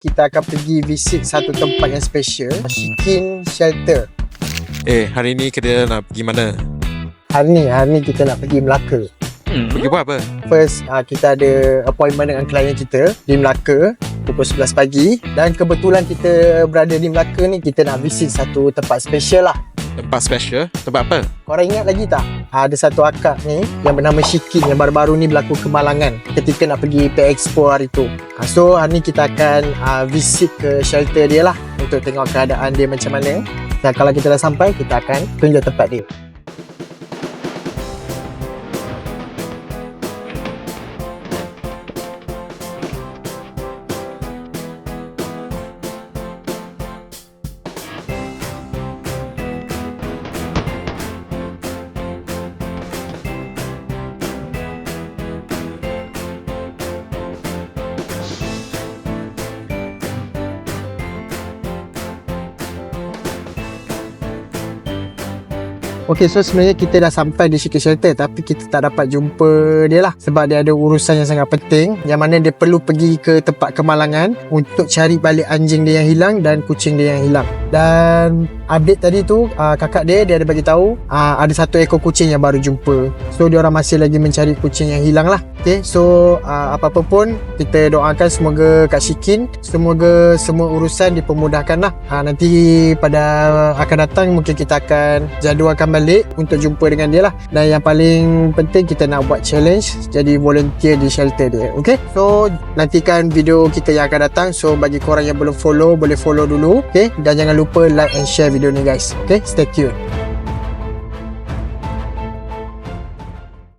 kita akan pergi visit satu tempat yang special, Shikin Shelter. Hari ni kita nak pergi mana? Hari ni kita nak pergi Melaka. Pergi buat apa? First, kita ada appointment dengan klien kita di Melaka pukul 11 pagi. Dan kebetulan kita berada di Melaka ni, kita nak visit satu tempat special lah. Tempat special? Tempat apa? Korang ingat lagi tak? Ada satu akak ni yang bernama Shikin yang baru-baru ni berlaku kemalangan ketika nak pergi Expo hari tu. So hari ni kita akan visit ke shelter dia lah untuk tengok keadaan dia macam mana. Dan kalau kita dah sampai, kita akan tunjuk tempat dia. Okay, so sebenarnya kita dah sampai di Shikin Shelter, tapi kita tak dapat jumpa dia lah sebab dia ada urusan yang sangat penting, yang mana dia perlu pergi ke tempat kemalangan untuk cari balik anjing dia yang hilang dan kucing dia yang hilang. Dan update tadi tu, kakak dia ada bagi tahu ada satu ekor kucing yang baru jumpa. So dia orang masih lagi mencari kucing yang hilang lah. Okay, so apa-apa pun kita doakan semoga Kak Shikin, semoga semua urusan dipermudahkan lah. Nanti pada akan datang mungkin kita akan jadualkan balik untuk jumpa dengan dia lah. Dan yang paling penting, kita nak buat challenge jadi volunteer di shelter dia. Okay, so nantikan video kita yang akan datang. So bagi korang yang belum follow, boleh follow dulu. Okay, dan jangan lupa like and share video ni guys. Okay, stay tune.